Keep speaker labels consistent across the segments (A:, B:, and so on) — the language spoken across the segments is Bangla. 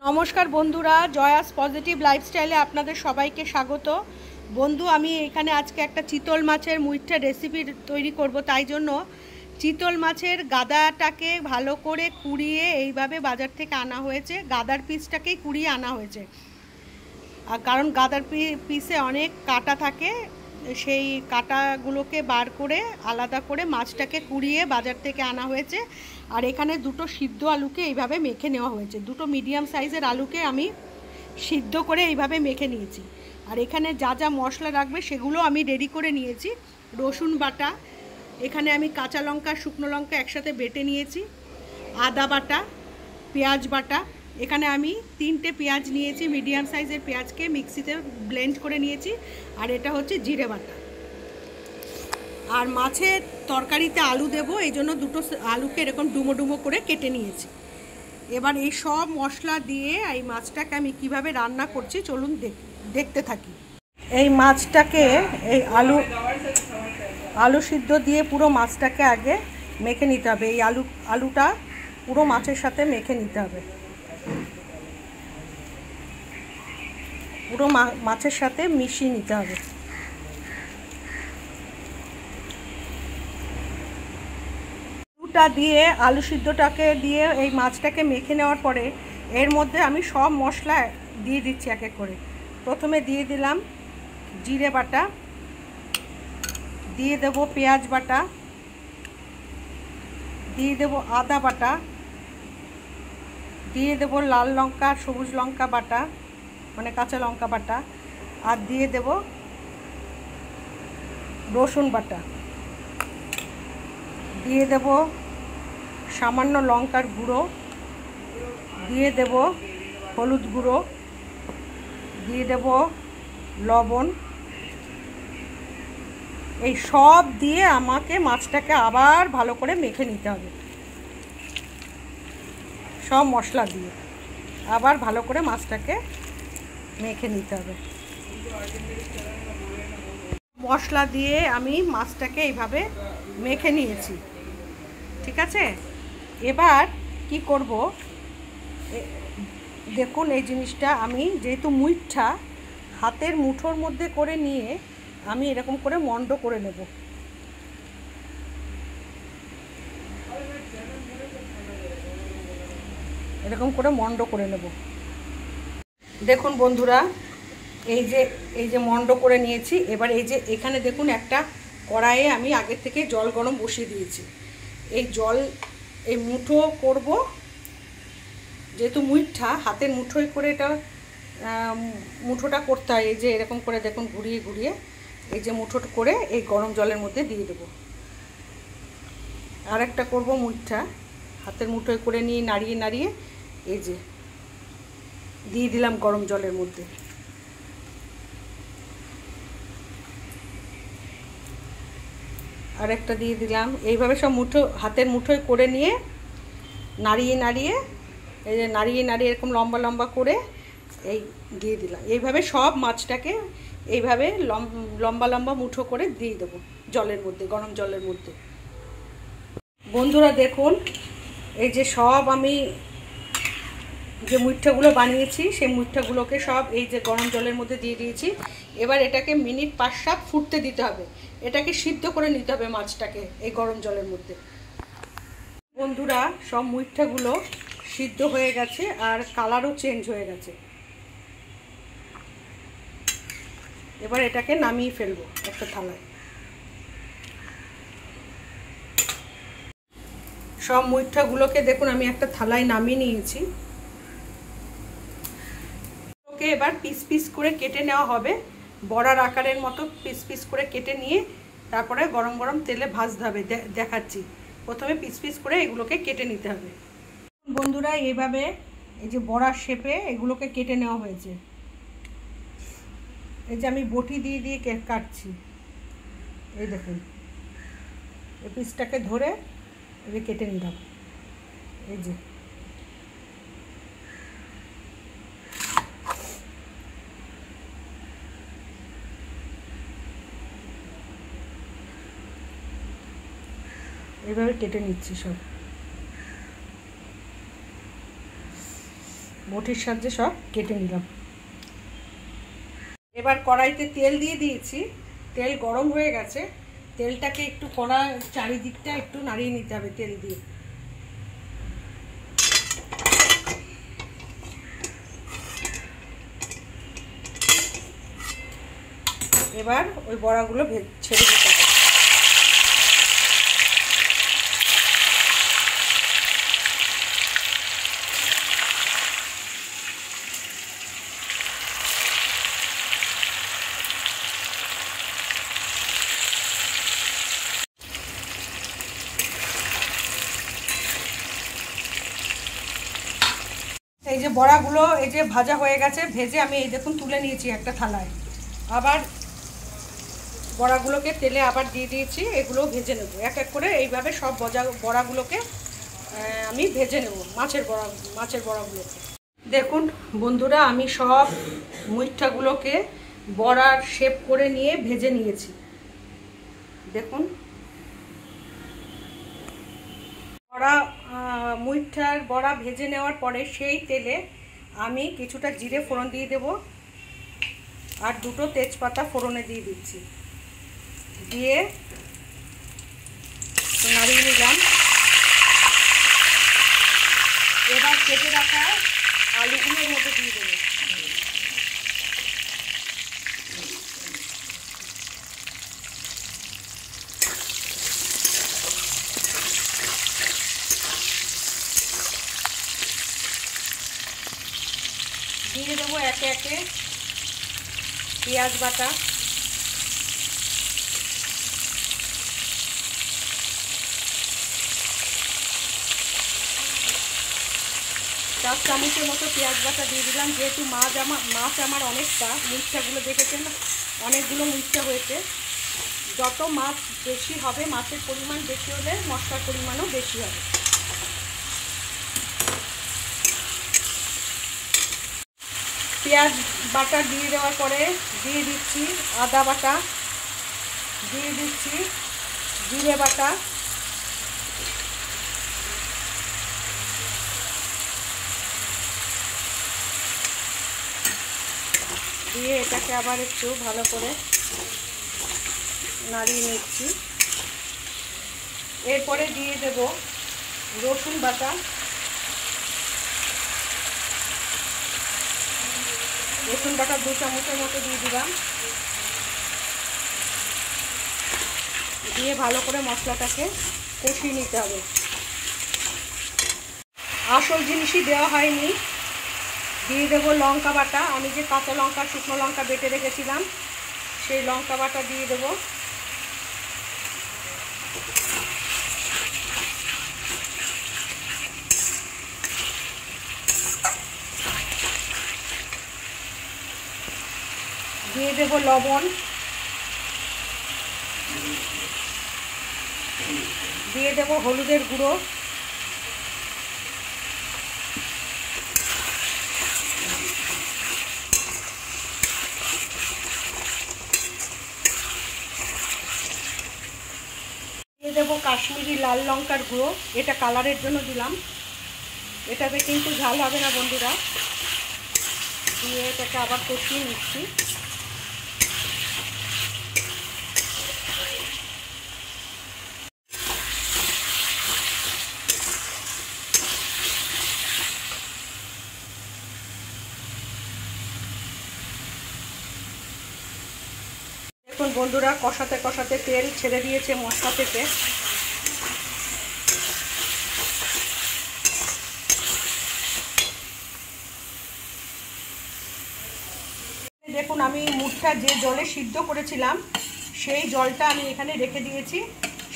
A: নমস্কার বন্ধুরা, জয়াস পজিটিভ লাইফস্টাইলে আপনাদের সবাইকে স্বাগত। বন্ধু, আমি এখানে আজকে একটা চিতল মাছের মুইঠা রেসিপি তৈরি করব। তাই জন্য চিতল মাছের গাদাটাকে ভালো করে কুড়িয়ে এইভাবে বাজার থেকে আনা হয়েছে। গাদার পিসটাকেই কুড়িয়ে আনা হয়েছে, আর কারণ গাদার পিসে অনেক কাঁটা থাকে, সেই কাঁটাগুলোকে বার করে আলাদা করে মাছটাকে কুড়িয়ে বাজার থেকে আনা হয়েছে। আর এখানে দুটো সিদ্ধ আলুকে এইভাবে মেখে নেওয়া হয়েছে। দুটো মিডিয়াম সাইজের আলুকে আমি সিদ্ধ করে এইভাবে মেখে নিয়েছি। আর এখানে যা যা মশলা রাখবে সেগুলো আমি রেডি করে নিয়েছি। রসুন বাটা, এখানে আমি কাঁচা লঙ্কা শুকনো লঙ্কা একসাথে বেটে নিয়েছি। আদা বাটা, পেঁয়াজ বাটা, এখানে আমি 3টে পেঁয়াজ নিয়েছি, মিডিয়াম সাইজের পেঁয়াজকে মিক্সিতে ব্লেন্ড করে নিয়েছি। আর এটা হচ্ছে জিরে বাটা। আর মাছের তরকারিতে আলু দেব, এই জন্য দুটো আলুকে এরকম ডুমো ডুমো করে কেটে নিয়েছি। এবার এই সব মশলা দিয়ে এই মাছটাকে আমি কিভাবে রান্না করছি চলুন দেখতে থাকি। এই মাছটাকে এই আলু সিদ্ধ দিয়ে পুরো মাছটাকে আগে মেখে নিতে হবে। এই আলুটা পুরো মাছের সাথে মেখে নিতে হবে, পুরো মাছের সাথে মিশিয়ে নিতে হবে। আলুটা দিয়ে আলু সিদ্ধটাকে দিয়ে এই মাছটাকে মেখে নেওয়ার পরে এর মধ্যে আমি সব মশলা দিয়ে দিচ্ছি এক এক করে। প্রথমে দিয়ে দিলাম জিরে বাটা, দিয়ে দেব পেঁয়াজ বাটা, দিয়ে দেব আদা বাটা, দিয়ে দেব লাল লঙ্কা সবুজ লঙ্কা বাটা মানে কাঁচা লঙ্কা বাটা, আর দিয়ে দেব রসুন বাটা, দিয়ে দেব সামান্য লঙ্কার গুঁড়ো, দিয়ে দেব হলুদ গুঁড়ো, দিয়ে দেব লবণ। এই সব দিয়ে আমাকে মাছটাকে আবার ভালো করে মেখে নিতে হবে। সব মশলা দিয়ে আবার ভালো করে মাছটাকে মেখে নিতে হবে। মশলা দিয়ে আমি মাছটাকে এইভাবে মেখে নিয়েছি, ঠিক আছে। এবার কি করব, দেখুন এই জিনিসটা আমি যেহেতু মুইঠা হাতের মুঠোর মধ্যে করে নিয়ে আমি এরকম করে মন্ড করে নেব। এরকম করে মন্ড করে নেব। দেখুন বন্ধুরা, এই যে মন্ড করে নিয়েছি। এবার এই যে এখানে দেখুন একটা কড়াইয়ে আমি আগের থেকে জল গরম বসিয়ে দিয়েছি। এই মুঠো করব, যেহেতু মুইঠা হাতের মুঠোয় করে এটা মুঠোটা করতে হয়। এই যে এরকম করে দেখুন ঘুরিয়ে ঘুরিয়ে এই যে মুঠোটা করে এই গরম জলের মধ্যে দিয়ে দেব। আর একটা করবো মুইঠা হাতের মুঠোয় করে নিয়ে নাড়িয়ে নাড়িয়ে এই যে দিয়ে দিলাম গরম জলের মধ্যে। আর একটা দিয়ে দিলাম। এইভাবে সব হাতের মুঠোয় করে নিয়ে নাড়িয়ে নাড়িয়ে এই যে নাড়িয়ে নাড়িয়ে এরকম লম্বা লম্বা করে এই দিয়ে দিলাম। এইভাবে সব মাছটাকে এইভাবে লম্বা লম্বা মুঠো করে দিয়ে দেবো জলের মধ্যে, গরম জলের মধ্যে। বন্ধুরা দেখুন, এই যে সব আমি যে মুইঠাগুলো বানিয়েছি সেই মুইঠাগুলোকে সব এই যে গরম জলের মধ্যে দিয়ে দিয়েছি। এবার এটাকে মিনিট 5-7 ফুটতে দিতে হবে। এটাকে সিদ্ধ করে নিতে হবে মাছটাকে এই গরম জলের মধ্যে। বন্ধুরা, সব মুইঠাগুলো সিদ্ধ হয়ে গেছে আর কালারও চেঞ্জ হয়ে গেছে। এবার এটাকে নামিয়ে ফেলবো একটা থালায়। সব মুইঠাগুলোকে দেখুন আমি একটা থালায় নামিয়ে নিয়েছি। ওকে এবার পিস পিস করে কেটে নেওয়া হবে, বড়ার আকারের মতো পিস পিস করে কেটে নিয়ে তারপরে গরম গরম তেলে ভাজতে হবে। দেখাচ্ছি, প্রথমে পিস পিস করে এগুলোকে কেটে নিতে হবে। বন্ধুরা, এইভাবে এই যে বড়ার শেপে এগুলোকে কেটে নেওয়া হয়েছে। এই যে আমি বটি দিয়ে দিয়ে কাটছি, এই দেখুন এই পিসটাকে ধরে এই কেটে নিলাম। এই যে এইভাবে কেটে নিচ্ছি সব। বটির সাহায্যে সব কেটে নিলাম। এবার কড়াইতে তেল দিয়ে দিয়েছি, তেল গরম হয়ে গেছে। তেলটাকে একটু কড়ার চারিদিকটা একটু নাড়িয়ে নিতে হবে তেল দিয়ে। এবার ওই বড়াগুলো ছেড়ে দিতে হবে। এই যে বড়াগুলো এই যে ভাজা হয়ে গেছে, ভেজে আমি এই দেখুন তুলে নিয়েছি একটা থালায়। আবার বড়াগুলোকে তেলে আবার দিয়ে দিয়েছি, এগুলো ভেজে নেব এক এক করে। এইভাবে সব বড়াগুলোকে আমি ভেজে নেব, মাছের বড়াগুলোকে। দেখুন বন্ধুরা, আমি সব মুইঠাগুলোকে বড়ার শেপ করে নিয়ে ভেজে নিয়েছি। দেখুন মুইঠার বড়া ভেজে নেওয়ার পরে সেই তেলে আমি কিছুটা জিরে ফোড়ন দিয়ে দেব, আর দুটো তেজপাতা ফোড়নে দিয়ে দিচ্ছি। দিয়ে নাড়িয়ে নিলাম। এবার কেটে রাখা আলুগুলোর মধ্যে দিয়ে দেবো। দিয়ে দেবো একে একে পেঁয়াজ বাটা, চার চামচের মতো পেঁয়াজ বাটা দিয়ে দিলাম। যেহেতু মাছ আমার অনেকটা, মুইঠাগুলো দেখেছেন অনেকগুলো মুইঠা হয়েছে। যত মাছ বেশি হবে, মাছের পরিমাণ বেশি হলে মশলার পরিমাণও বেশি হবে। পেঁয়াজ বাটা দিয়ে দেওয়ার পরে দিয়ে দিচ্ছি আদা বাটা, দিয়ে দিচ্ছি জিরে বাটা, দিয়ে এটাকে আবার একটু ভালো করে নাড়িয়ে নিচ্ছি। এরপরে দিয়ে দেব রসুন বাটা, রসুন বাটা 2 চামচের মতো দিয়ে দিলাম। দিয়ে ভালো করে মশলাটাকে কষিয়ে নিতে হবে। আসল জিনিসই দেওয়া হয়নি, দিয়ে দেবো লঙ্কা বাটা। আমি যে কাঁচা লঙ্কা শুকনো লঙ্কা বেটে রেখেছিলাম সেই লঙ্কা বাটা দিয়ে দেবো। দিয়ে দেবো লবণ, দিয়ে দেবো হলুদের গুঁড়ো, দিয়ে দেবো কাশ্মীরি লাল লঙ্কার গুঁড়ো। এটা কালারের জন্য দিলাম, এটাতে কিন্তু ঝাল হবে না বন্ধুরা। দিয়ে এটাকে আবার কষিয়ে নিচ্ছি। দেখুন বন্ধুরা, কষাতে কষাতে তেল ছেড়ে দিয়েছে মশলা থেকে। দেখুন আমি মুখটা যে জলে সিদ্ধ করেছিলাম সেই জলটা আমি এখানে রেখে দিয়েছি।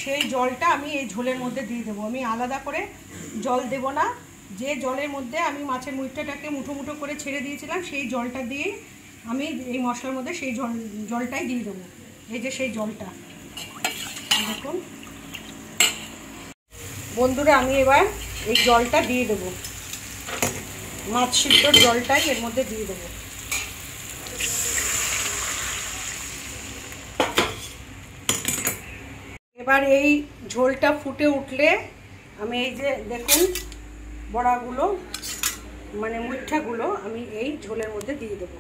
A: সেই জলটা আমি এই ঝোলের মধ্যে দিয়ে দেবো। আমি আলাদা করে জল দেব না। যে জলের মধ্যে আমি মাছের মুইঠাটাকে মুঠো মুঠো করে ছেড়ে দিয়েছিলাম সেই জলটা দিয়ে আমি এই মশলার মধ্যে সেই জলটাই দিয়ে দেবো। এই যে সেই জলটা দেখুন বন্ধুরা, আমি এবার এই জলটা দিয়ে দেবো। মাছ সিদ্ধর জলটাই এর মধ্যে দিয়ে দেবো। এবার এই ঝোলটা ফুটে উঠলে আমি এই যে দেখুন বড়াগুলো মানে মুইঠাগুলো আমি এই ঝোলের মধ্যে দিয়ে দেবো।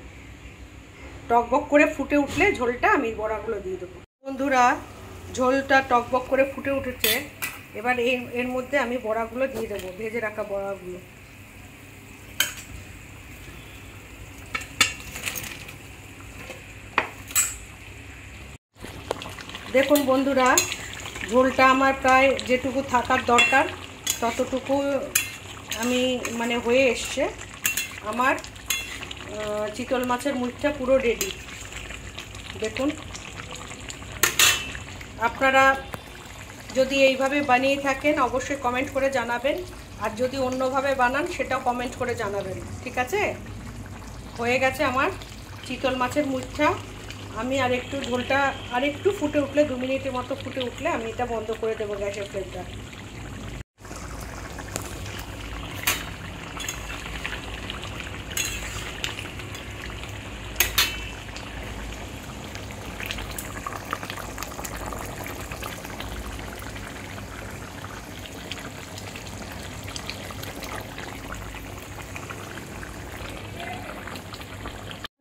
A: টকবক করে ফুটে উঠলে ঝোলটা আমি বড়াগুলো দিয়ে দেবো। বন্ধুরা, ঝোলটা টকবক করে ফুটে উঠেছে, এবার এর মধ্যে আমি বড়াগুলো দিয়ে দেবো, ভেজে রাখা বড়াগুলো। দেখুন বন্ধুরা, ঝোলটা আমার প্রায় যেটুকু থাকার দরকার ততটুকু আমি মানে হয়ে এসছে। আমার চিতল মাছের মুইঠা পুরো রেডি। দেখুন, আপনারা যদি এইভাবে বানিয়ে থাকেন অবশ্যই কমেন্ট করে জানাবেন, আর যদি অন্যভাবে বানান সেটাও কমেন্ট করে জানাবেন। ঠিক আছে, হয়ে গেছে আমার চিতল মাছের মুইঠা। আমি আর একটু ঝোলটা আর একটু ফুটে উঠলে, 2 মিনিটের মতো ফুটে উঠলে আমি এটা বন্ধ করে দেবো গ্যাসের ফ্লেমটা।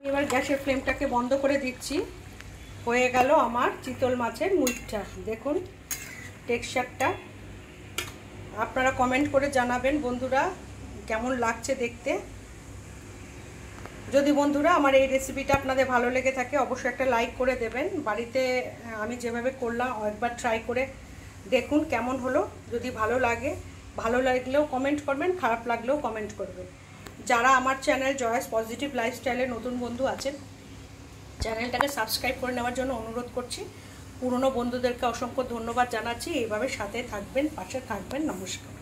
A: এবার গ্যাসের ফ্লেমটাকে বন্ধ করে দিচ্ছি। হয়ে গেল আমার চিতল মাছের মুইঠা। দেখুন টেক্সচারটা, আপনারা কমেন্ট করে জানাবেন বন্ধুরা কেমন লাগছে দেখতে। যদি বন্ধুরা আমার এই রেসিপিটা আপনাদের ভালো লেগে থাকে অবশ্যই একটা লাইক করে দেবেন। বাড়িতে আমি যেভাবে করলাম একবার ট্রাই করে দেখুন কেমন হলো। যদি ভালো লাগলেও কমেন্ট করবেন, খারাপ লাগলেও কমেন্ট করবেন। যারা আমার চ্যানেল জয়াস পজিটিভ লাইফস্টাইলে নতুন বন্ধু আছেন, চ্যানেলটাকে সাবস্ক্রাইব করে নেওয়ার জন্য অনুরোধ করছি। পুরনো বন্ধুদেরকে অসংখ্য ধন্যবাদ জানাচ্ছি। এইভাবে সাথে থাকবেন, পাশে থাকবেন। নমস্কার।